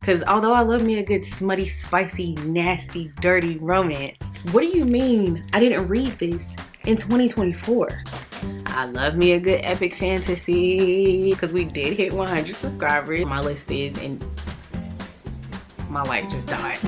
Because although I love me a good smutty, spicy, nasty, dirty romance, what do you mean I didn't read this in 2024? I love me a good epic fantasy because we did hit 100 subscribers. My list is, and my light just died.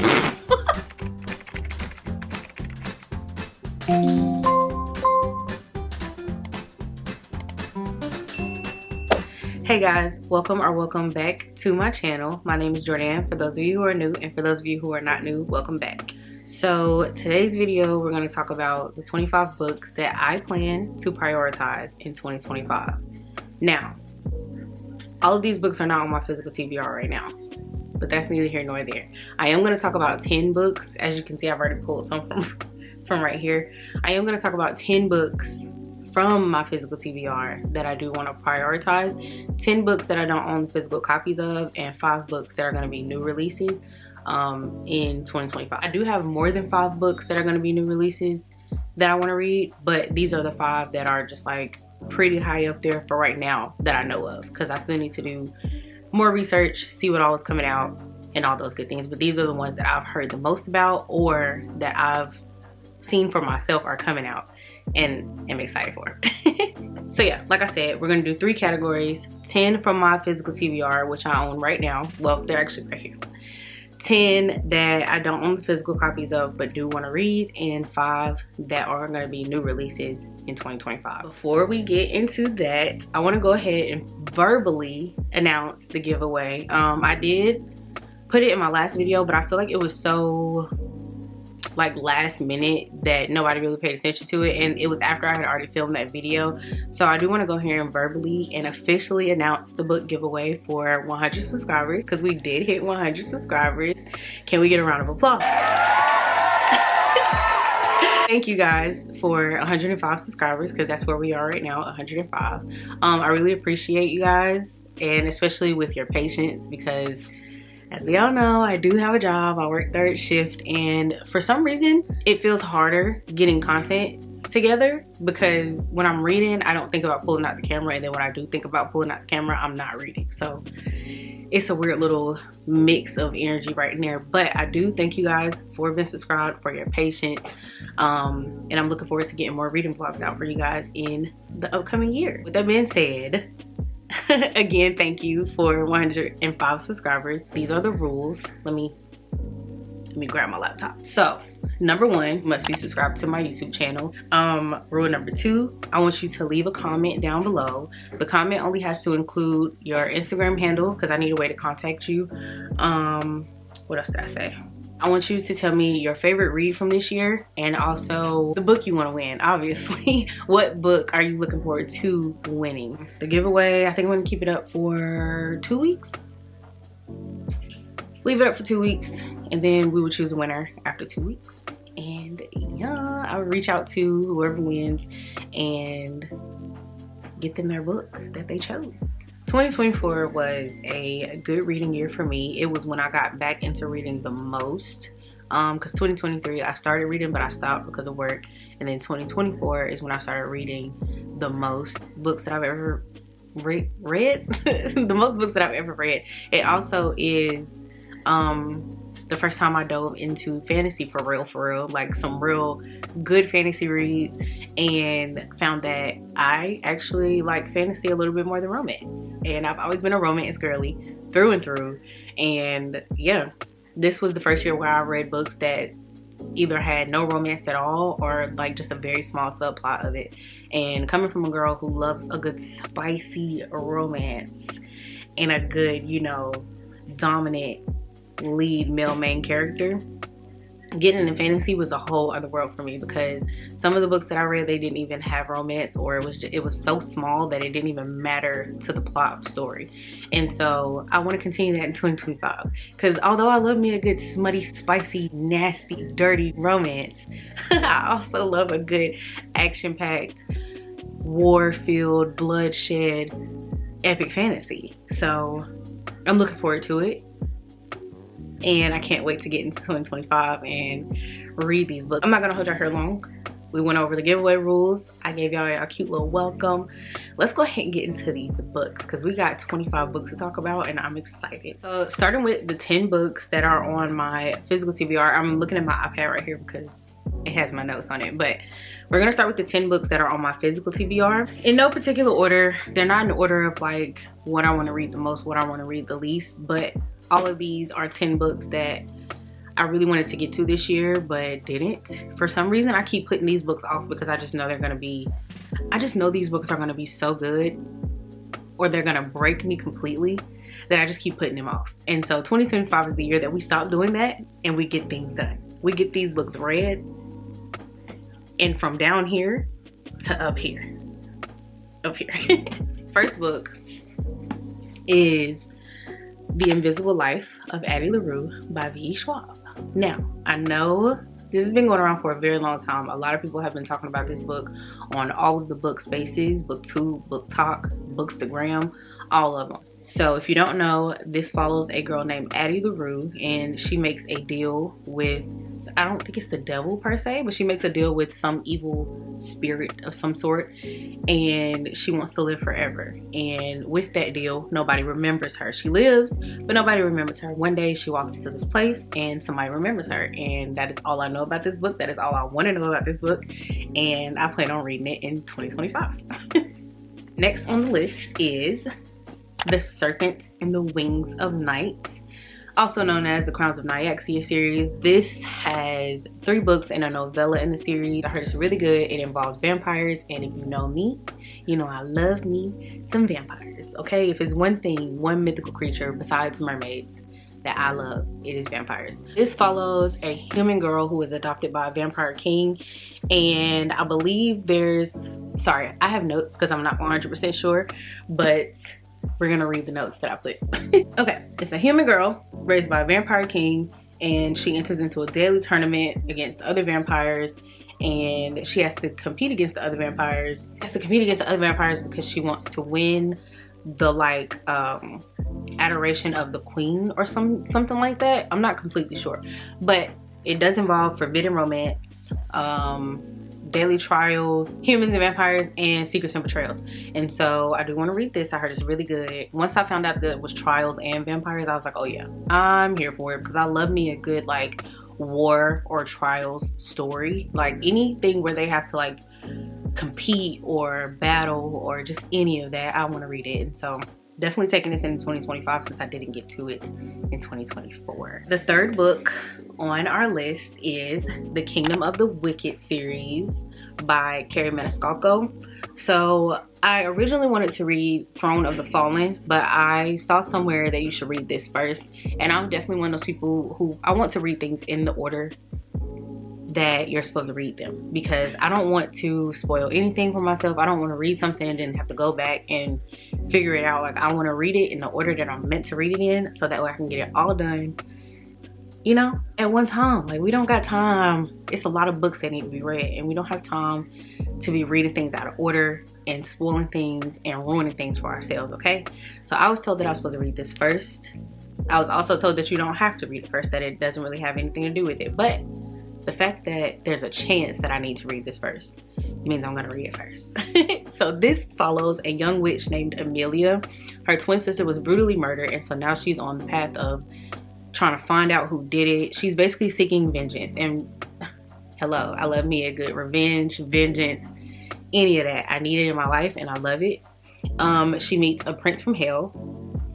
Hey guys, welcome back to my channel. My name is Jordan, for those of you who are new, and for those of you who are not new, welcome back. So today's video, we're going to talk about the 25 books that I plan to prioritize in 2025. Now, all of these books are not on my physical TBR right now, but that's neither here nor there. I am going to talk about 10 books. As you can see, I've already pulled some from right here. I am going to talk about 10 books from my physical TBR that I do want to prioritize, 10 books that I don't own physical copies of, and 5 books that are going to be new releases in 2025. I do have more than 5 books that are going to be new releases that I want to read, but these are the 5 that are just like pretty high up there for right now that I know of, because I still need to do more research, see what all is coming out and all those good things. But these are the ones that I've heard the most about, or that I've seen for myself are coming out and am excited for. So yeah, like I said, we're gonna do 3 categories: 10 from my physical TBR, which I own right now. Well, they're actually right here. 10 that I don't own the physical copies of but do want to read, and 5 that are going to be new releases in 2025. Before we get into that, I want to go ahead and verbally announce the giveaway. I did put it in my last video, but I feel like it was so like last minute that nobody really paid attention to it, and it was after I had already filmed that video. So I do want to go here and verbally and officially announce the book giveaway for 100 subscribers, because we did hit 100 subscribers. Can we get a round of applause? Thank you guys for 105 subscribers, because that's where we are right now, 105. I really appreciate you guys, and especially with your patience, because as we all know, I do have a job. I work 3rd shift, and for some reason it feels harder getting content together, because when I'm reading, I don't think about pulling out the camera, and then when I do think about pulling out the camera, I'm not reading. So it's a weird little mix of energy right in there. But I do thank you guys for being subscribed, for your patience, and I'm looking forward to getting more reading vlogs out for you guys in the upcoming year. With that being said, again, thank you for 105 subscribers. These are the rules. Let me grab my laptop. So number 1, must be subscribed to my YouTube channel. Rule number 2, I want you to leave a comment down below. The comment only has to include your Instagram handle, because I need a way to contact you. What else did I say? I want you to tell me your favorite read from this year, and also the book you want to win, obviously. What book are you looking forward to winning? The giveaway, I think I'm going to keep it up for 2 weeks. Leave it up for 2 weeks, and then we will choose a winner after 2 weeks. And yeah, I'll reach out to whoever wins and get them their book that they chose. 2024 was a good reading year for me. It was when I got back into reading the most, because 2023 I started reading, but I stopped because of work, and then 2024 is when I started reading the most books that I've ever read. The most books that I've ever read. It also is the first time I dove into fantasy for real, like some real good fantasy reads, and found that I actually like fantasy a little bit more than romance. And I've always been a romance girly through and through, and yeah, this was the first year where I read books that either had no romance at all, or like just a very small subplot of it. And coming from a girl who loves a good spicy romance and a good, you know, dominant lead male main character, getting into fantasy was a whole other world for me, because some of the books that I read, they didn't even have romance, or it was so small that it didn't even matter to the plot of the story. And so I want to continue that in 2025, because although I love me a good smutty, spicy, nasty, dirty romance, I also love a good action-packed, war-filled, bloodshed, epic fantasy. So I'm looking forward to it, and I can't wait to get into 2025 and read these books. I'm not gonna hold your hair long. We went over the giveaway rules. I gave y'all a cute little welcome. Let's go ahead and get into these books because we got 25 books to talk about and I'm excited. So starting with the 10 books that are on my physical TBR. I'm looking at my iPad right here because it has my notes on it, but we're gonna start with the 10 books that are on my physical TBR. In no particular order. They're not in order of like what I want to read the most, what I want to read the least, but all of these are 10 books that I really wanted to get to this year but didn't. For some reason I keep putting these books off because I just know they're gonna be, I just know these books are gonna be so good or they're gonna break me completely that I just keep putting them off. And so 2025 is the year that we stop doing that and we get things done. We get these books read, and from down here to up here. Up here. First book is The Invisible Life of Addie LaRue by V. Schwab. Now, I know this has been going around for a very long time. A lot of people have been talking about this book on all of the book spaces, BookTube, BookTok, Bookstagram, all of them. So if you don't know, this follows a girl named Addie LaRue, and she makes a deal with, I don't think it's the devil per se, but she makes a deal with some evil spirit of some sort, and she wants to live forever. And with that deal, nobody remembers her. She lives, but nobody remembers her. One day she walks into this place and somebody remembers her, and that is all I know about this book. That is all I want to know about this book, and I plan on reading it in 2025. Next on the list is The Serpent and the Wings of Night, also known as the Crowns of Nyaxia series. This has 3 books and a novella in the series. I heard it's really good. It involves vampires, and if you know me, you know I love me some vampires, okay? If it's one thing, one mythical creature besides mermaids that I love, it is vampires. This follows a human girl who is adopted by a vampire king, and I believe there's, sorry, I have notes because I'm not 100% sure, but we're gonna read the notes that I put. Okay, it's a human girl raised by a vampire king, and she enters into a daily tournament against other vampires, and she has to compete against the other vampires. She has to compete against the other vampires because she wants to win the like adoration of the queen or something like that. I'm not completely sure, but it does involve forbidden romance, daily trials, humans and vampires, and secrets and betrayals. And so I do want to read this. I heard it's really good. Once I found out that it was trials and vampires, I was like, oh yeah, I'm here for it, because I love me a good like war or trials story. Like anything where they have to like compete or battle or just any of that, I want to read it. And so definitely taking this in 2025 since I didn't get to it in 2024. The third book on our list is The Kingdom of the Wicked series by Carrie Maniscalco. So I originally wanted to read Throne of the Fallen, but I saw somewhere that you should read this first. And I'm definitely one of those people who I want to read things in the order that you're supposed to read them, because I don't want to spoil anything for myself. I don't want to read something and then have to go back and figure it out. Like I want to read it in the order that I'm meant to read it in, so that way I can get it all done, you know, at one time. Like we don't got time. It's a lot of books that need to be read, and we don't have time to be reading things out of order and spoiling things and ruining things for ourselves, okay? So I was told that I was supposed to read this first. I was also told that you don't have to read it first, that it doesn't really have anything to do with it. But the fact that there's a chance that I need to read this first means I'm gonna read it first. So this follows a young witch named Amelia. Her twin sister was brutally murdered, and so now she's on the path of trying to find out who did it. She's basically seeking vengeance, and hello, I love me a good revenge, vengeance, any of that. I need it in my life and I love it. She meets a prince from hell,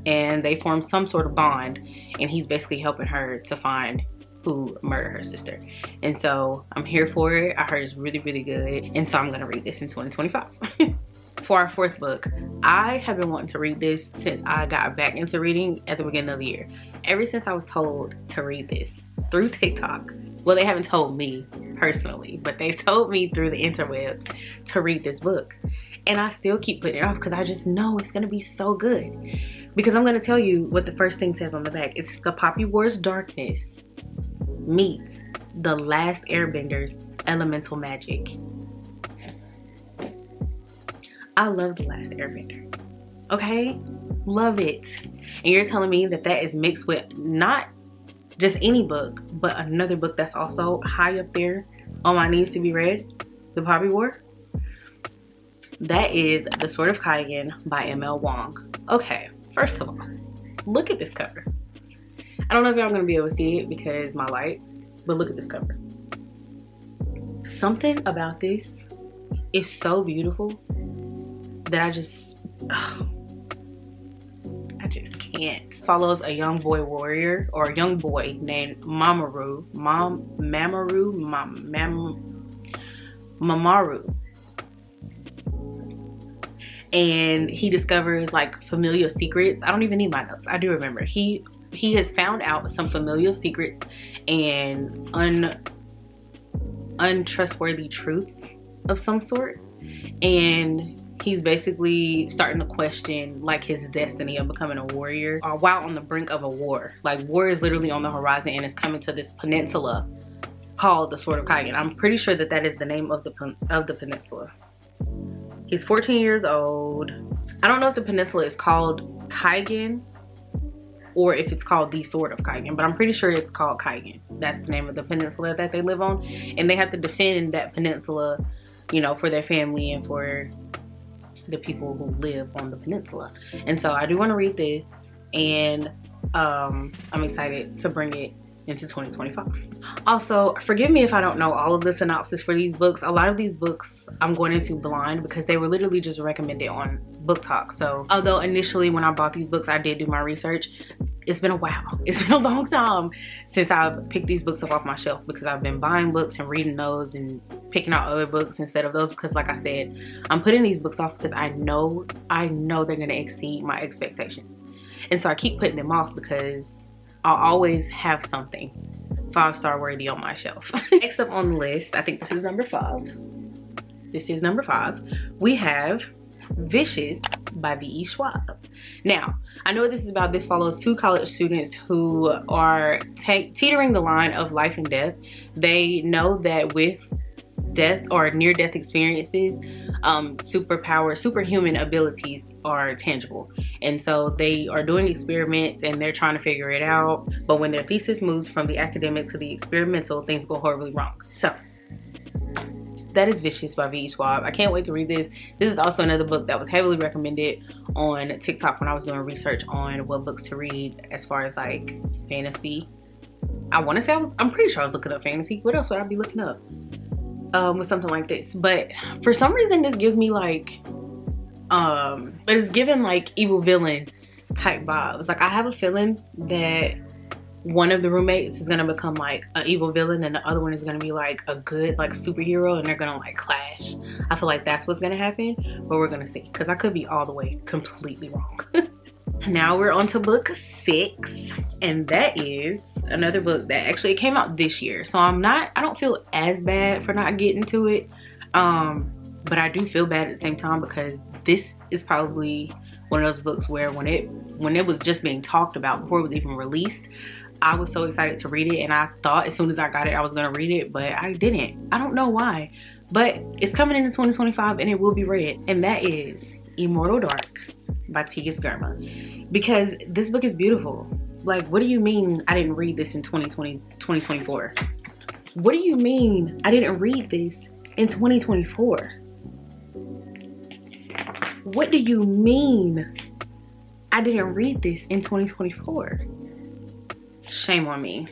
and they form some sort of bond, and he's basically helping her to find who murdered her sister. And so I'm here for it. I heard it's really, really good, and so I'm gonna read this in 2025. For our fourth book, I have been wanting to read this since I got back into reading at the beginning of the year. Ever since I was told to read this through TikTok. Well, they haven't told me personally, but they've told me through the interwebs to read this book, and I still keep putting it off because I just know it's gonna be so good. Because I'm gonna tell you what the first thing says on the back. It's The Poppy Wars Darkness meets The Last Airbender's elemental magic. I love The Last Airbender, okay? Love it. And you're telling me that that is mixed with not just any book, but another book that's also high up there on my needs to be read? The Poppy War. That is The Sword of Kaigen by M.L. Wong. Okay, first of all, look at this cover. I don't know if y'all gonna be able to see it because my light, but look at this cover. Something about this is so beautiful that I just can't. Follows a young boy warrior, or a young boy named Mamaru. And he discovers like familial secrets. I don't even need my notes. I do remember. He has found out some familial secrets and untrustworthy truths of some sort. And he's basically starting to question like his destiny of becoming a warrior while on the brink of a war. Like, war is literally on the horizon and it's coming to this peninsula called the Sword of Kaigen. I'm pretty sure that that is the name of the peninsula. He's 14 years old. I don't know if the peninsula is called Kaigen or if it's called the Sword of Kaigen, but I'm pretty sure it's called Kaigen. That's the name of the peninsula that they live on. And they have to defend that peninsula, you know, for their family and for the people who live on the peninsula. And so I do want to read this, and I'm excited to bring it into 2025. Also, forgive me if I don't know all of the synopsis for these books. A lot of these books I'm going into blind because they were literally just recommended on Book Talk. So although initially when I bought these books I did do my research, it's been a while. It's been a long time since I've picked these books up off my shelf because I've been buying books and reading those and picking out other books instead of those, because like I said, I'm putting these books off because I know they're gonna exceed my expectations. And so I keep putting them off because I'll always have something 5-star worthy on my shelf. Next up on the list, I think this is number 5. This is number 5. We have Vicious by V.E. Schwab. Now, I know what this is about. This follows 2 college students who are teetering the line of life and death. They know that with death or near-death experiences, superhuman abilities are tangible. And so they are doing experiments and they're trying to figure it out. But when their thesis moves from the academic to the experimental, things go horribly wrong. So that is Vicious by V.E. Schwab. I can't wait to read this. This is also another book that was heavily recommended on TikTok when I was doing research on what books to read as far as like fantasy. I want to say I'm pretty sure I was looking up fantasy. What else would I be looking up with something like this? But for some reason this gives me like but it's given like evil villain type vibes. Like I have a feeling that one of the roommates is gonna become like an evil villain and the other one is gonna be like a good like superhero, and they're gonna like clash. I feel like that's what's gonna happen, but we're gonna see, because I could be all the way completely wrong. Now we're on to book 6, and that is another book that actually it came out this year, so I don't feel as bad for not getting to it, but I do feel bad at the same time because this is probably one of those books where when it was just being talked about before it was even released, I was so excited to read it, and I thought as soon as I got it I was gonna read it, but I didn't. I don't know why, but it's coming into 2025 and it will be read, and that is Immortal Dark by T.S. Germa. Because this book is beautiful. Like, what do you mean I didn't read this in 2024? What do you mean I didn't read this in 2024? What do you mean I didn't read this in 2024? Shame on me.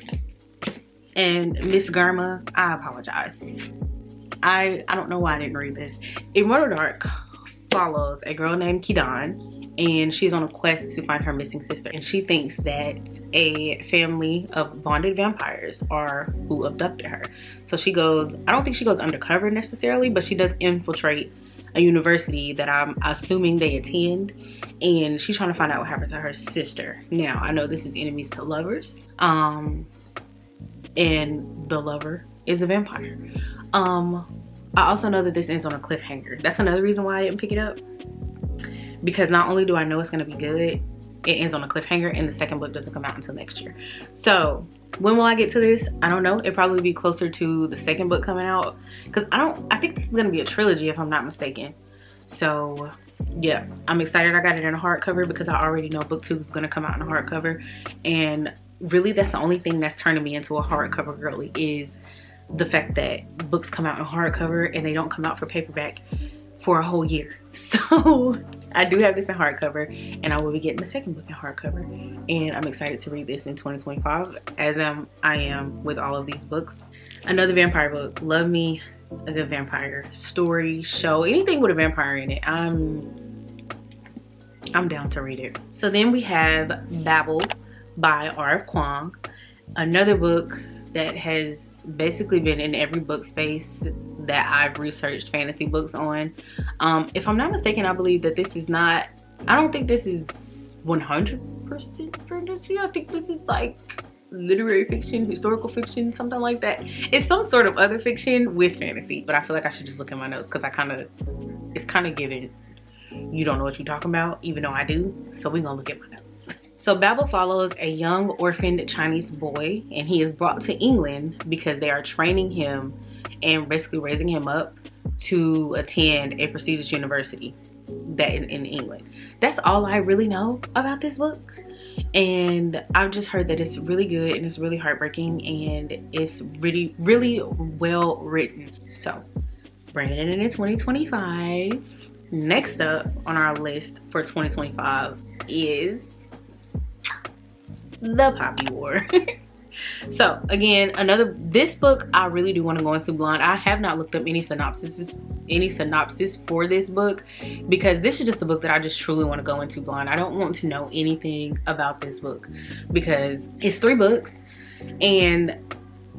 And Miss Germa, I apologize. I don't know why I didn't read this. Immortal Dark follows a girl named Kidan, and she's on a quest to find her missing sister. And she thinks that a family of bonded vampires are who abducted her. So she goes, I don't think she goes undercover necessarily, but she does infiltrate a university that I'm assuming they attend, and she's trying to find out what happened to her sister. Now, I know this is enemies to lovers, and the lover is a vampire. I also know that this ends on a cliffhanger. That's another reason why I didn't pick it up, because not only do I know it's gonna be good, it ends on a cliffhanger, and the second book doesn't come out until next year. So when will I get to this? I don't know. It'll probably be closer to the second book coming out, because I think this is gonna be a trilogy if I'm not mistaken. So yeah, I'm excited I got it in a hardcover because I already know book 2 is gonna come out in a hardcover, and really that's the only thing that's turning me into a hardcover girly is the fact that books come out in hardcover and they don't come out for paperback for a whole year. So I do have this in hardcover, and I will be getting the second book in hardcover, and I'm excited to read this in 2025, as I am with all of these books. Another vampire book. Love me a good vampire story, show, anything with a vampire in it. I'm down to read it. So then we have Babel by R.F. Kuang, another book that has basically been in every book space that I've researched fantasy books on. If I'm not mistaken, I believe that this is not, I don't think this is 100% fantasy. I think this is like literary fiction, historical fiction, something like that. It's some sort of other fiction with fantasy, but I feel like I should just look at my notes, because it's kind of given you don't know what you're talking about, even though I do. So we're gonna look at my notes. So Babel follows a young orphaned Chinese boy, and he is brought to England because they are training him and basically raising him up to attend a prestigious university that is in England. That's all I really know about this book. And I've just heard that it's really good and it's really heartbreaking and it's really, really well written. So bringing it into 2025. Next up on our list for 2025 is The Poppy War. So again, this book I really do want to go into blind. I have not looked up any synopsis for this book, because this is just a book that I just truly want to go into blind. I don't want to know anything about this book because it's 3 books, and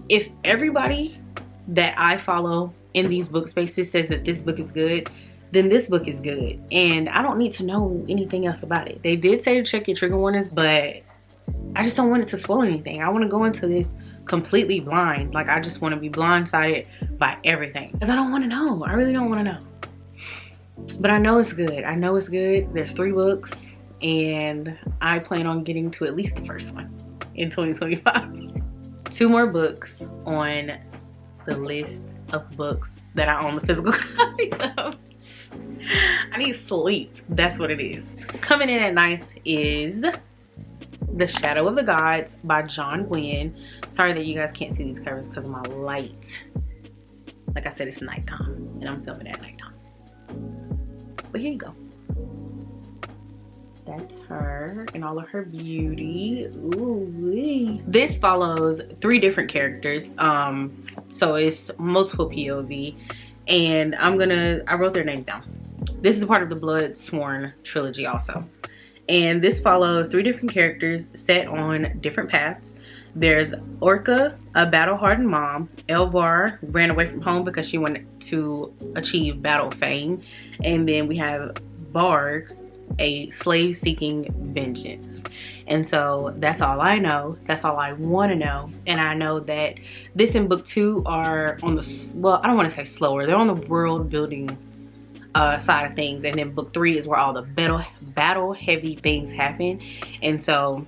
if everybody that I follow in these book spaces says that this book is good, then this book is good, and I don't need to know anything else about it. They did say to check your trigger warnings, but I just don't want it to spoil anything. I want to go into this completely blind. Like, I just want to be blindsided by everything, because I don't want to know. I really don't want to know. But I know it's good. I know it's good. There's 3 books, and I plan on getting to at least the first one in 2025. 2 more books on the list of books that I own the physical copies of. I need sleep. That's what it is. Coming in at 9th is The Shadow of the Gods by John Gwynne. Sorry that you guys can't see these covers because of my light. Like I said, it's nighttime and I'm filming at nighttime. But here you go. That's her and all of her beauty. Ooh-wee. This follows 3 different characters. So it's multiple POV, and I wrote their names down. This is part of the Blood Sworn trilogy also. And this follows 3 different characters set on different paths. There's Orca, a battle-hardened mom. Elvar ran away from home because she wanted to achieve battle fame. And then we have Bard, a slave seeking vengeance. And so that's all I know. That's all I want to know. And I know that this and book 2 are on the, well, I don't want to say slower. They're on the world building side of things, and then book 3 is where all the battle heavy things happen. And so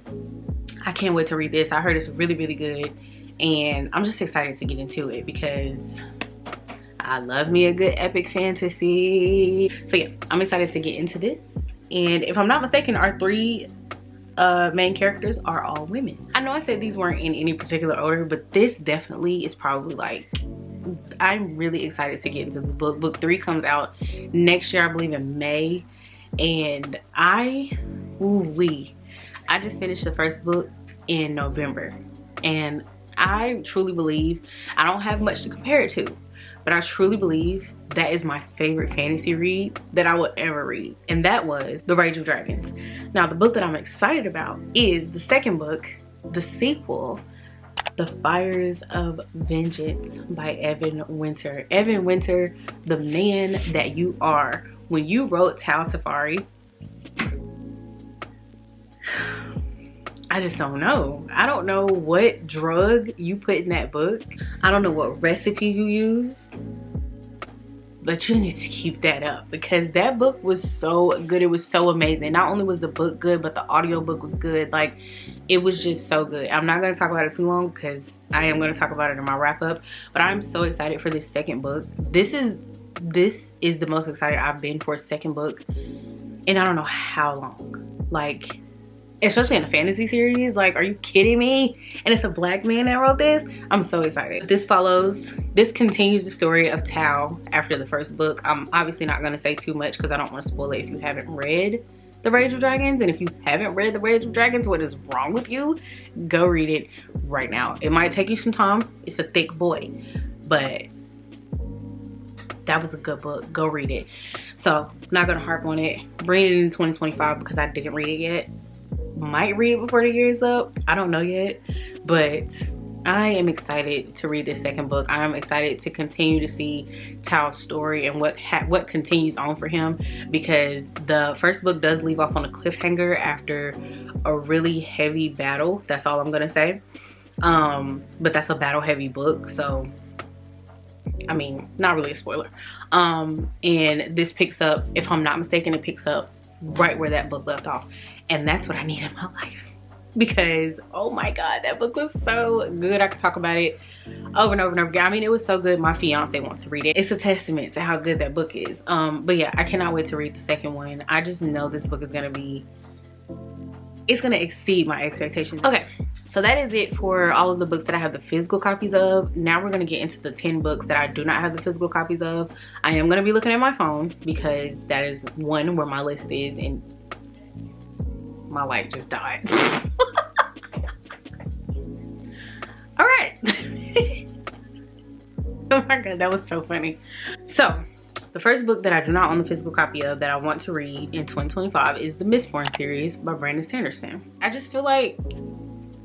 I can't wait to read this. I heard it's really, really good, and I'm just excited to get into it because I love me a good epic fantasy. So yeah, I'm excited to get into this. And if I'm not mistaken, our 3 main characters are all women. I know I said these weren't in any particular order, but this definitely is probably like, I'm really excited to get into this book. Book 3 comes out next year, I believe in May. And I just finished the first book in November. And I truly believe, I don't have much to compare it to, but I truly believe that is my favorite fantasy read that I will ever read. And that was The Rage of Dragons. Now, the book that I'm excited about is the second book, the sequel, The Fires of Vengeance by Evan Winter. Evan Winter, the man that you are. When you wrote Tau Teferi, I just don't know. I don't know what drug you put in that book. I don't know what recipe you used. But you need to keep that up because that book was so good. It was so amazing. Not only was the book good, but the audiobook was good. Like, it was just so good. I'm not going to talk about it too long because I am going to talk about it in my wrap up. But I'm so excited for this second book. This is the most excited I've been for a second book in I don't know how long. Like, especially in a fantasy series. Like, are you kidding me? And it's a black man that wrote this. I'm so excited. This continues the story of Tao after the first book. I'm obviously not going to say too much because I don't want to spoil it if you haven't read The Rage of Dragons. And if you haven't read The Rage of Dragons, what is wrong with you? Go read it right now. It might take you some time. It's a thick boy, but that was a good book. Go read it. So, not gonna harp on it. Bring it in 2025 because I didn't read it yet. Might read it before the year is up. I don't know yet, but I am excited to read this second book. I am excited to continue to see Tao's story and what continues on for him, because the first book does leave off on a cliffhanger after a really heavy battle. That's all I'm gonna say. But that's a battle heavy book, so I mean, not really a spoiler. And this picks up, if I'm not mistaken, it picks up right where that book left off. And that's what I need in my life, because oh my god, that book was so good. I could talk about it over and over and over again. I mean, it was so good my fiance wants to read it. It's a testament to how good that book is. But yeah, I cannot wait to read the second one. I just know this book is gonna be, it's gonna exceed my expectations. Okay, so that is it for all of the books that I have the physical copies of. Now we're gonna get into the 10 books that I do not have the physical copies of. I am gonna be looking at my phone because that is one where my list is, and my light just died. All right. Oh my god, that was so funny. So the first book that I do not own the physical copy of that I want to read in 2025 is the Mistborn series by Brandon Sanderson. I just feel like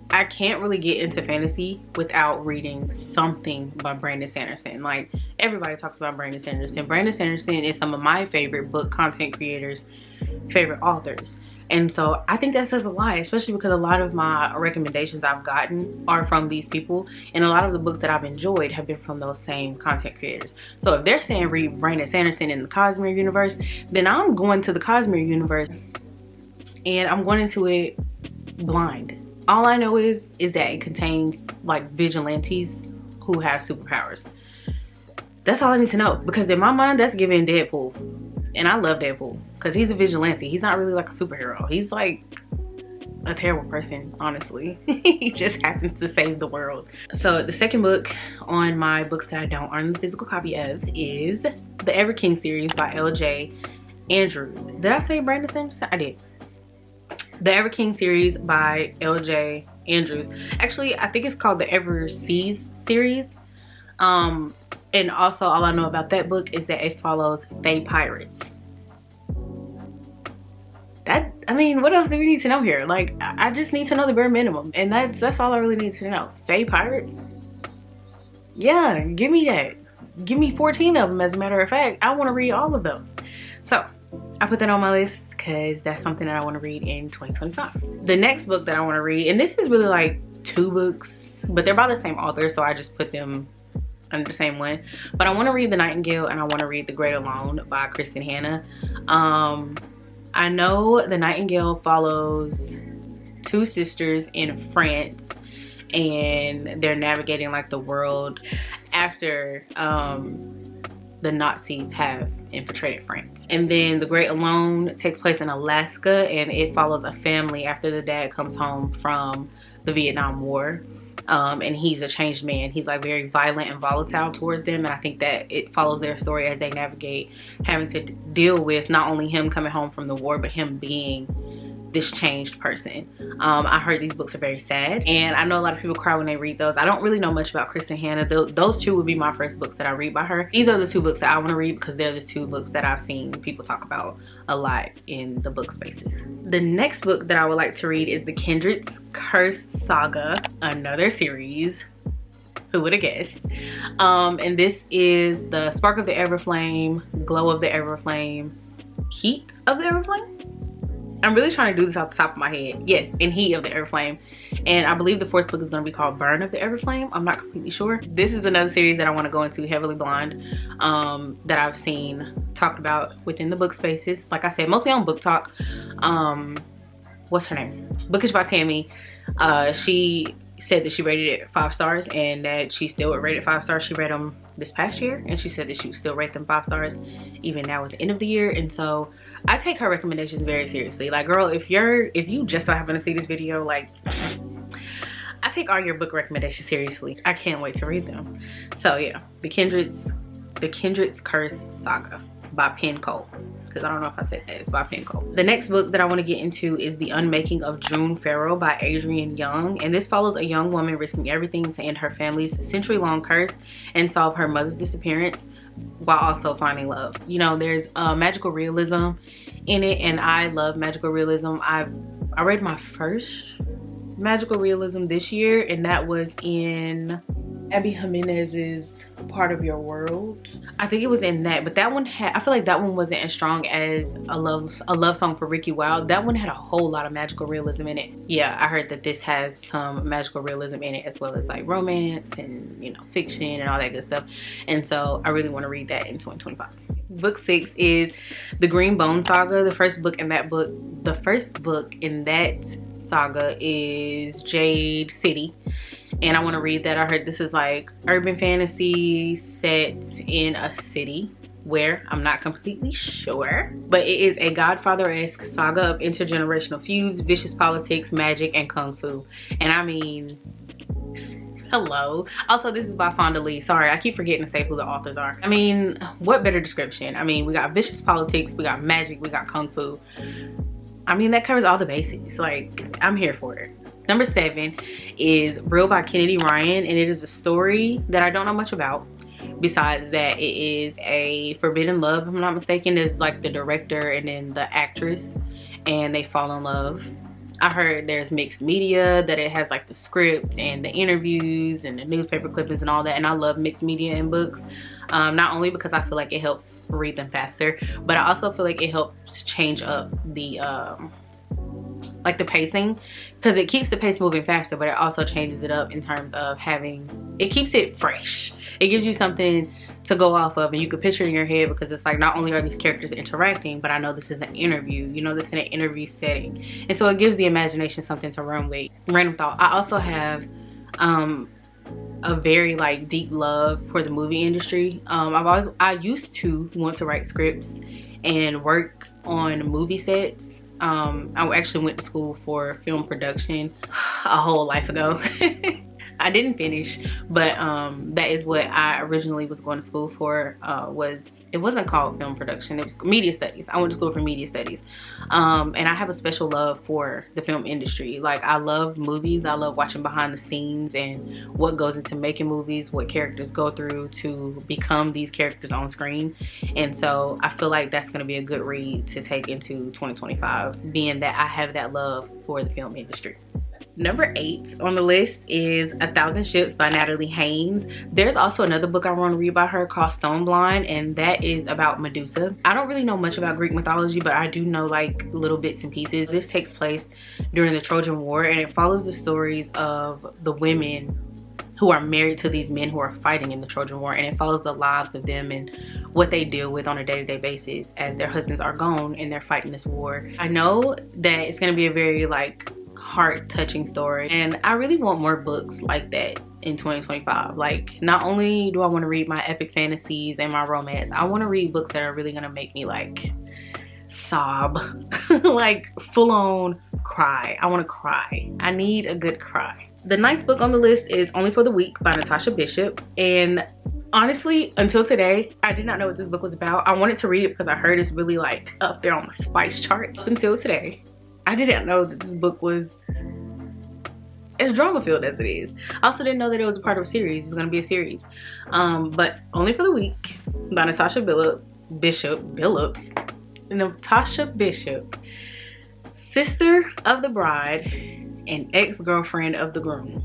I can't really get into fantasy without reading something by Brandon Sanderson. Like, everybody talks about Brandon Sanderson. Brandon Sanderson is some of my favorite book content creators, favorite authors. And so I think that says a lot, especially because a lot of my recommendations I've gotten are from these people. And a lot of the books that I've enjoyed have been from those same content creators. So if they're saying read Brandon Sanderson in the Cosmere universe, then I'm going to the Cosmere universe and I'm going into it blind. All I know is that it contains like vigilantes who have superpowers. That's all I need to know, because in my mind that's giving Deadpool. And I love Deadpool because he's a vigilante. He's not really like a superhero. He's like a terrible person, honestly. He just happens to save the world. So the second book on my books that I don't own the physical copy of is the Ever King series by L.J. Andrews. Did I say Brandon Sanderson? I did. The Ever King series by L.J. Andrews. Actually, I think it's called the Ever Seas series. And also all I know about that book is that it follows Fae pirates. I mean, what else do we need to know here? Like, I just need to know the bare minimum, and that's all I really need to know. Fae pirates? Yeah, give me that. Give me 14 of them, as a matter of fact. I want to read all of those. So I put that on my list because that's something that I want to read in 2025. The next book that I want to read, and this is really like 2 books, but they're by the same author, so I just put them under the same one. But I want to read The Nightingale and I want to read The Great Alone by Kristen Hanna. I know The Nightingale follows 2 sisters in France, and they're navigating like the world after the Nazis have infiltrated France. And then The Great Alone takes place in Alaska, and it follows a family after the dad comes home from the Vietnam War. And he's a changed man. He's like very violent and volatile towards them, and I think that it follows their story as they navigate having to deal with not only him coming home from the war, but him being this changed person. I heard these books are very sad, and I know a lot of people cry when they read those. I don't really know much about Kristen Hanna. Those 2 would be my first books that I read by her. These are the 2 books that I want to read because they're the 2 books that I've seen people talk about a lot in the book spaces. The next book that I would like to read is The Kindred's Curse Saga, another series. Who would have guessed? And this is the Spark of the Everflame, Glow of the Everflame, Heat of the Everflame? I'm really trying to do this off the top of my head. Yes, in Heat of the Everflame. And I believe the 4th book is going to be called Burn of the Everflame. I'm not completely sure. This is another series that I want to go into heavily blind, that I've seen talked about within the book spaces. Like I said, mostly on Book Talk. What's her name? Bookish by Tammy. She said that she rated it 5 stars and that she still would rate it 5 stars. She read them this past year and she said that she would still rate them 5 stars even now at the end of the year. And so I take her recommendations very seriously. Like, girl, if you just so happen to see this video, like, I take all your book recommendations seriously. I can't wait to read them. So yeah, The Kindred's Curse Saga by Penn Cole. Because I don't know if I said that. It's by Penn Cole. The next book that I want to get into is The Unmaking of June Farrell by Adrienne Young. And this follows a young woman risking everything to end her family's century-long curse and solve her mother's disappearance while also finding love. You know, there's magical realism in it, and I love magical realism. I read my first magical realism this year, and that was in Abby Jimenez's Part of Your World. I think it was in that, but that one had, I feel like that one wasn't as strong as a love song for Ricky Wilde. That one had a whole lot of magical realism in it. Yeah, I heard that this has some magical realism in it, as well as like romance and, you know, fiction and all that good stuff. And so I really want to read that in 2025. Book 6 is The Green Bone Saga. The first book in that saga is Jade City, and I want to read that. I heard this is like urban fantasy set in a city where I'm not completely sure, but it is a Godfather-esque saga of intergenerational feuds, vicious politics, magic, and kung fu. And I mean, hello. Also, this is by Fonda Lee. Sorry, I keep forgetting to say who the authors are. I mean, what better description? I mean, we got vicious politics, we got magic, we got kung fu. I mean, that covers all the basics. Like, I'm here for it. Number 7 is Real by Kennedy Ryan, and it is a story that I don't know much about, besides that it is a forbidden love, if I'm not mistaken. There's like the director and then the actress, and they fall in love. I heard there's mixed media, that it has like the script and the interviews and the newspaper clippings and all that, and I love mixed media in books. Not only because I feel like it helps read them faster, but I also feel like it helps change up the like the pacing, because it keeps the pace moving faster, but it also changes it up in terms of it keeps it fresh. It gives you something to go off of, and you can picture it in your head, because it's like, not only are these characters interacting, but I know this is an interview, you know, this is an interview setting, and so it gives the imagination something to run with. Random thought, I also have a very like deep love for the movie industry. I used to want to write scripts and work on movie sets. I actually went to school for film production a whole life ago. I didn't finish, but that is what I originally was going to school for. It wasn't called film production, it was media studies. I went to school for media studies, and I have a special love for the film industry. Like, I love movies, I love watching behind the scenes and what goes into making movies, what characters go through to become these characters on screen. And so I feel like that's going to be a good read to take into 2025, being that I have that love for the film industry. Number 8 on the list is 1,000 Ships by Natalie Haynes. There's also another book I want to read by her called Stone Blind, and that is about Medusa. I don't really know much about Greek mythology, but I do know like little bits and pieces. This takes place during the Trojan War, and it follows the stories of the women who are married to these men who are fighting in the Trojan War, and it follows the lives of them and what they deal with on a day-to-day basis as their husbands are gone and they're fighting this war. I know that it's going to be a very like heart-touching story, and I really want more books like that in 2025. Like, not only do I want to read my epic fantasies and my romance, I want to read books that are really gonna make me like sob like full-on cry. I want to cry. I need a good cry. The 9th book on the list is Only for the Weak by Natasha Bishop, and honestly, until today, I did not know what this book was about. I wanted to read it because I heard it's really like up there on the spice chart. Up until today, I didn't know that this book was as drama filled as it is. I also didn't know that it was a part of a series. It's going to be a series. But Only for the Weak by Natasha Bishop, sister of the bride and ex-girlfriend of the groom.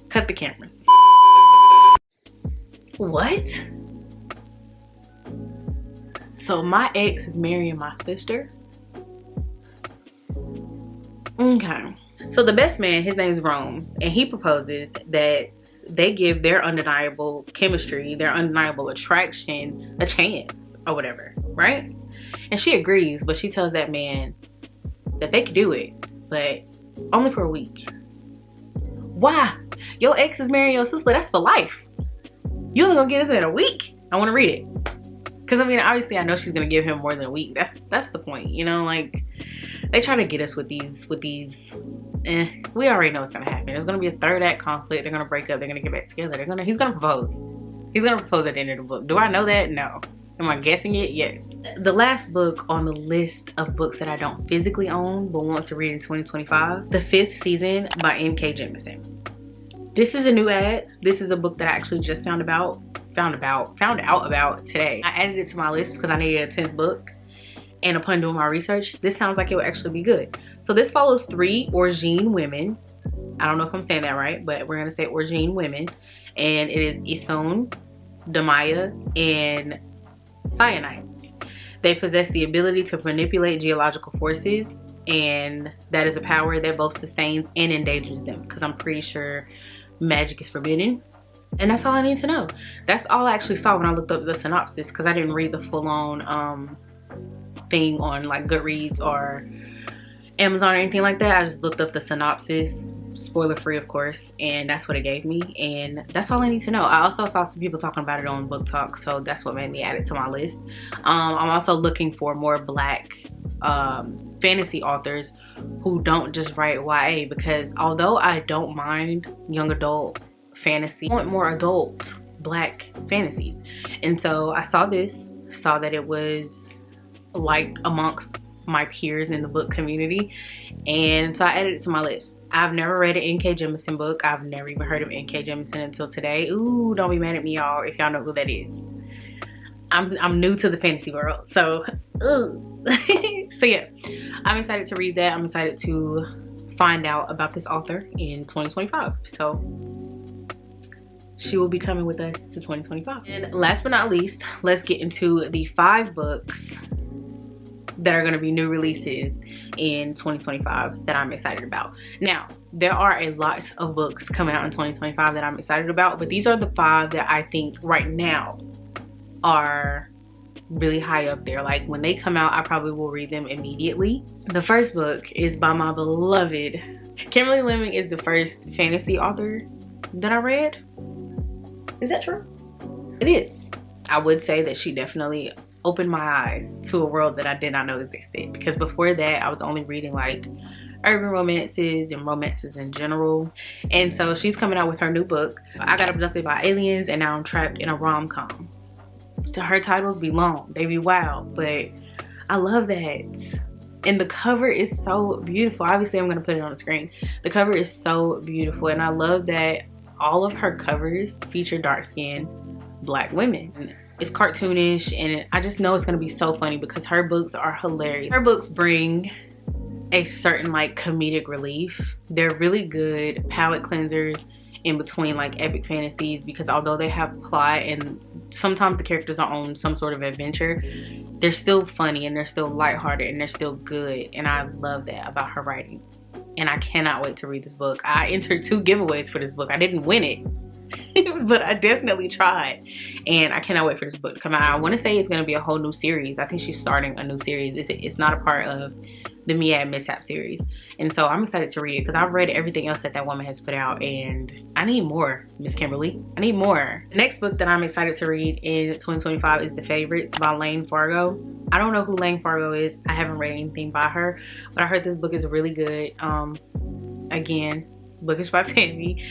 Cut the cameras. What? So my ex is marrying my sister? Okay. So the best man, his name is Rome, and he proposes that they give their undeniable chemistry, their undeniable attraction, a chance or whatever, right? And she agrees, but she tells that man that they could do it, but Only for a week. Why? Your ex is marrying your sister. That's for life. You only gonna get this in a week? I want to read it. Because I mean, obviously I know she's gonna give him more than a week. That's the point, you know. Like, they try to get us with these we already know what's gonna happen. There's gonna be a third act conflict. They're gonna break up. They're gonna get back together. He's gonna propose. He's gonna propose at the end of the book. Do I know that? No. Am I guessing it? Yes. The last book on the list of books that I don't physically own but want to read in 2025, The Fifth Season by M.K. Jemisin. This is a new ad. This is a book that I actually just found out about today. I added it to my list because I needed a 10th book. And upon doing my research, this sounds like it will actually be good. So this follows 3 Origine women. I don't know if I'm saying that right, but we're gonna say Origine women. And it is Isun, Damaya, and Cyanites. They possess the ability to manipulate geological forces, and that is a power that both sustains and endangers them, because I'm pretty sure magic is forbidden. And that's all I need to know. That's all I actually saw when I looked up the synopsis, because I didn't read the full-on thing on like Goodreads or Amazon or anything like that. I just looked up the synopsis, spoiler free of course, and that's what it gave me, and that's all I need to know. I also saw some people talking about it on Book Talk, so that's what made me add it to my list. I'm also looking for more Black fantasy authors who don't just write YA, because although I don't mind young adult fantasy, I want more adult Black fantasies. And so I saw that it was liked amongst my peers in the book community, and so I added it to my list. I've never read an N.K. Jemisin book. I've never even heard of N.K. Jemisin until today. Ooh, don't be mad at me, y'all, if y'all know who that is. I'm new to the fantasy world, so so yeah, I'm excited to read that. I'm excited to find out about this author in 2025. So she will be coming with us to 2025. And last but not least, let's get into the 5 books that are going to be new releases in 2025 that I'm excited about. Now, there are a lot of books coming out in 2025 that I'm excited about, but these are the 5 that I think right now are really high up there. Like, when they come out, I probably will read them immediately. The first book is by my beloved Kimberly Lemming. Is the first fantasy author that I read. Is that true? It is. I would say that she definitely opened my eyes to a world that I did not know existed, because before that I was only reading like urban romances and romances in general. And so she's coming out with her new book, I Got Abducted by Aliens and Now I'm Trapped in a Rom-Com. Her titles be long, they be wild, but I love that. And the cover is so beautiful. Obviously I'm gonna put it on the screen. The cover is so beautiful, and I love that all of her covers feature dark-skinned Black women. It's cartoonish, and I just know it's gonna be so funny because her books are hilarious. Her books bring a certain like comedic relief. They're really good palate cleansers in between like epic fantasies, because although they have plot and sometimes the characters are on some sort of adventure, they're still funny and they're still lighthearted and they're still good. And I love that about her writing. And I cannot wait to read this book. I entered 2 giveaways for this book. I didn't win it, but I definitely tried, and I cannot wait for this book to come out. I want to say it's going to be a whole new series. I think she's starting a new series. It's not a part of the Miad Mishap series, and so I'm excited to read it because I've read everything else that woman has put out, and I need more, Miss Kimberly. I need more. The next book that I'm excited to read in 2025 is The Favorites by Lane Fargo. I don't know who Lane Fargo is. I haven't read anything by her, but I heard this book is really good. Again, book is by Tammy.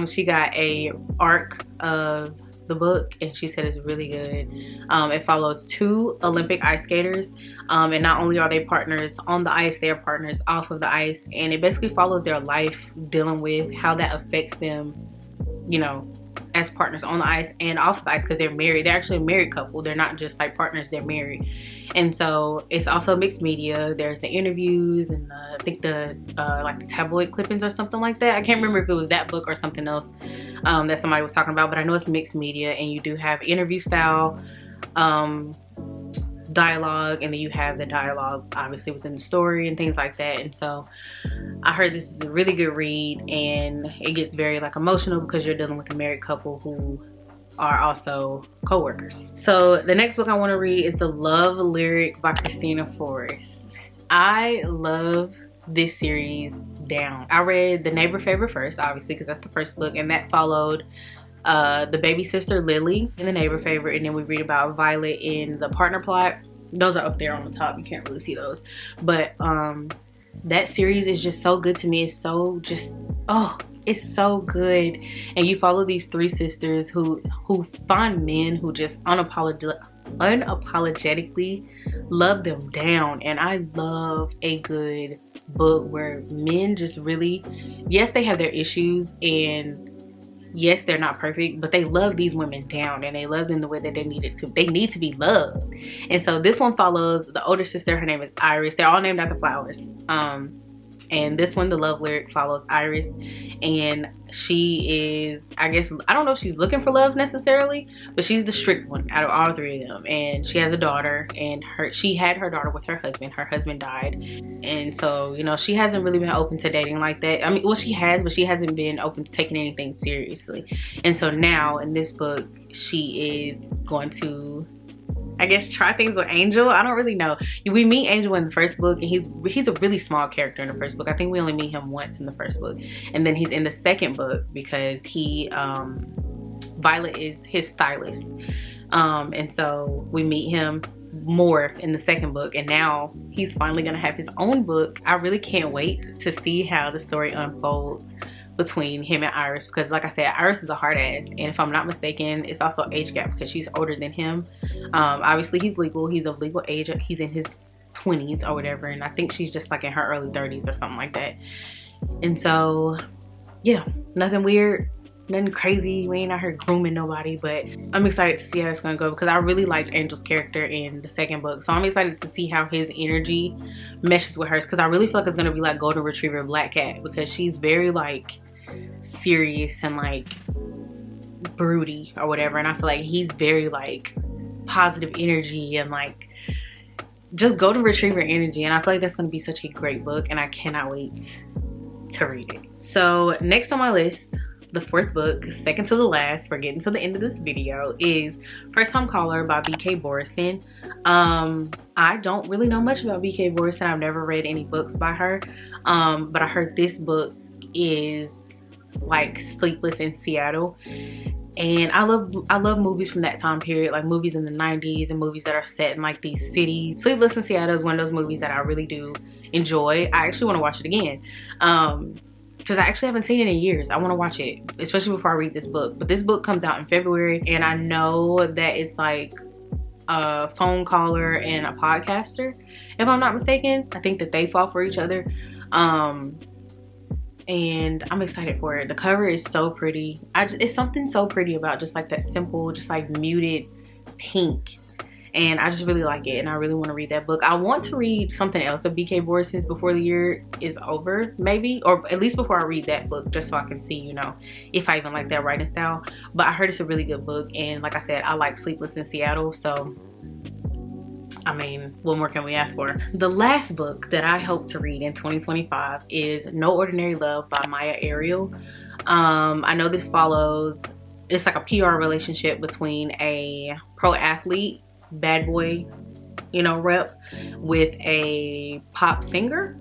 She got a arc of the book and she said it's really good. It follows 2 Olympic ice skaters, and not only are they partners on the ice, they are partners off of the ice, and it basically follows their life dealing with how that affects them, you know, as partners on the ice and off the ice, because they're married. They're actually a married couple. They're not just like partners, they're married. And so it's also mixed media. There's the interviews and I think the like the tabloid clippings or something like that. I can't remember if it was that book or something else that somebody was talking about, but I know it's mixed media, and you do have interview style dialogue, and then you have the dialogue obviously within the story and things like that. And so I heard this is a really good read, and it gets very like emotional because you're dealing with a married couple who are also co-workers. So the next book I want to read is The Love Lyric by Christina Forrest. I love this series down. I read The Neighbor Favorite first, obviously, because that's the first book, and that followed the baby sister Lily in The Neighbor Favorite, and then we read about Violet in The Partner Plot. Those are up there on the top. You can't really see those, but that series is just so good to me. It's so just, oh, it's so good. And you follow these three sisters who find men who just unapologetically love them down. And I love a good book where men just really, yes, they have their issues, and yes, they're not perfect, but they love these women down, and they love them the way that they need to be loved. And so this one follows the older sister. Her name is Iris. They're all named after flowers. And this one, the love lyric, follows Iris, and she is, I guess, I don't know if she's looking for love necessarily, but she's the strict one out of all three of them. And she has a daughter, and she had her daughter with her husband. Her husband died, and so, you know, she hasn't really been open to dating like that. I mean, well, she has, but she hasn't been open to taking anything seriously. And so now in this book, she is going to, I guess, try things with Angel. I don't really know. We meet Angel in the first book, and he's a really small character in the first book. I think we only meet him once in the first book, and then he's in the second book because Violet is his stylist, and so we meet him more in the second book, and now he's finally gonna have his own book. I really can't wait to see how the story unfolds between him and Iris, because like I said, Iris is a hard ass, and if I'm not mistaken, it's also age gap because she's older than him. Obviously he's of legal age, he's in his 20s or whatever, and I think she's just like in her early 30s or something like that. And so yeah, nothing weird, nothing crazy. We ain't out here grooming nobody, but I'm excited to see how it's gonna go because I really liked Angel's character in the second book. So I'm excited to see how his energy meshes with hers, because I really feel like it's gonna be like Golden Retriever Black Cat, because she's very like serious and like broody or whatever, and I feel like he's very like positive energy and like just Golden Retriever energy, and I feel like that's going to be such a great book, and I cannot wait to read it. So next on my list, the fourth book, second to the last, we're getting to the end of this video, is First Time Caller by B.K. Borison. I don't really know much about B.K. Borison. I've never read any books by her, but I heard this book is like Sleepless in Seattle, and I love movies from that time period, like movies in the 90s and movies that are set in like these cities. Sleepless in Seattle is one of those movies that I really do enjoy. I actually want to watch it again because I actually haven't seen it in years. I want to watch it, especially before I read this book. But this book comes out in February, and I know that it's like a phone caller and a podcaster, if I'm not mistaken. I think that they fall for each other. And I'm excited for it. The cover is so pretty. It's something so pretty about just like that simple, just like muted pink, and I just really like it, and I really want to read that book. I want to read something else of B.K. Borison's before the year is over, maybe, or at least before I read that book, just so I can see, you know, if I even like that writing style. But I heard it's a really good book, and like I said, I like Sleepless in Seattle, so I mean, what more can we ask for? The last book that I hope to read in 2025 is No Ordinary Love by Maya Ariel. I know this follows, it's like a PR relationship between a pro athlete, bad boy, you know, rep, with a pop singer.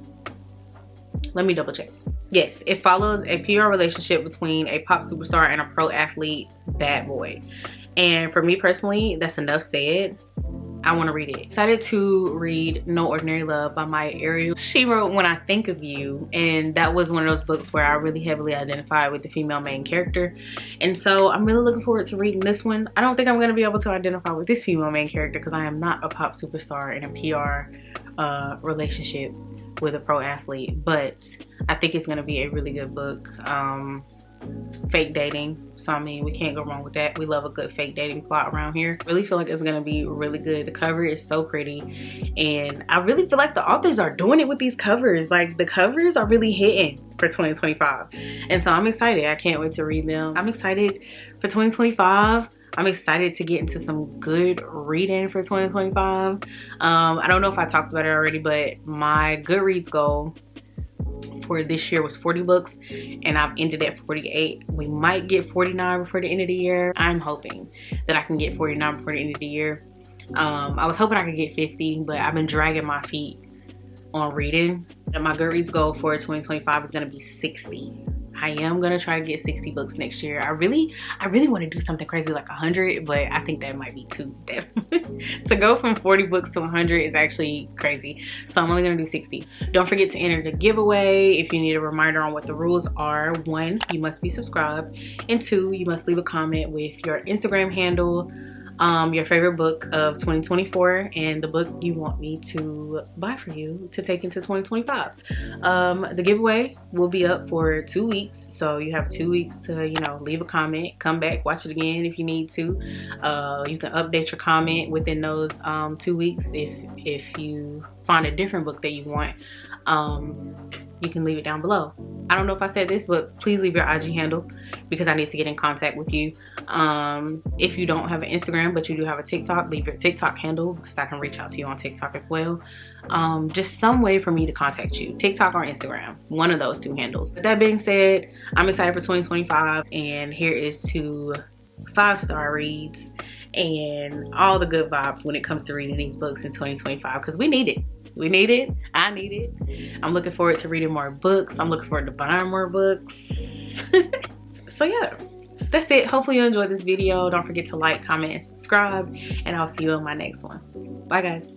Let me double check. Yes, it follows a PR relationship between a pop superstar and a pro athlete, bad boy. And for me personally, that's enough said. I want to read it. Excited to read No Ordinary Love by Maya Ariel. She wrote When I Think of You, and that was one of those books where I really heavily identified with the female main character, and so I'm really looking forward to reading this one. I don't think I'm going to be able to identify with this female main character because I am not a pop superstar in a PR relationship with a pro athlete, but I think it's going to be a really good book. Fake dating, so I mean, we can't go wrong with that. We love a good fake dating plot around here. Really feel like it's gonna be really good. The cover is so pretty, and I really feel like the authors are doing it with these covers. Like, the covers are really hitting for 2025, and so I'm excited. I can't wait to read them. I'm excited for 2025. I'm excited to get into some good reading for 2025. I don't know if I talked about it already, but my Goodreads goal for this year was 40 books, and I've ended at 48. We might get 49 before the end of the year. I'm hoping that I can get 49 before the end of the year. I was hoping I could get 50, but I've been dragging my feet on reading. And my Goodreads goal for 2025 is going to be 60. I am gonna try to get 60 books next year. I really want to do something crazy like 100, but I think that might be too damn. To go from 40 books to 100 is actually crazy. So I'm only gonna do 60. Don't forget to enter the giveaway. If you need a reminder on what the rules are, 1, you must be subscribed, and 2, you must leave a comment with your Instagram handle, your favorite book of 2024, and the book you want me to buy for you to take into 2025. The giveaway will be up for 2 weeks, so you have 2 weeks to, you know, leave a comment, come back, watch it again if you need to. You can update your comment within those 2 weeks. If you find a different book that you want, you can leave it down below. I don't know if I said this, but please leave your IG handle because I need to get in contact with you. If you don't have an Instagram but you do have a TikTok, leave your TikTok handle because I can reach out to you on TikTok as well. Just some way for me to contact you, TikTok or Instagram, one of those 2 handles. With that being said, I'm excited for 2025, and here is to 5-star reads and all the good vibes when it comes to reading these books in 2025, because we need it. We need it. I need it. I'm looking forward to reading more books. I'm looking forward to buying more books. So yeah, that's it. Hopefully you enjoyed this video. Don't forget to like, comment, and subscribe, and I'll see you in my next one. Bye guys.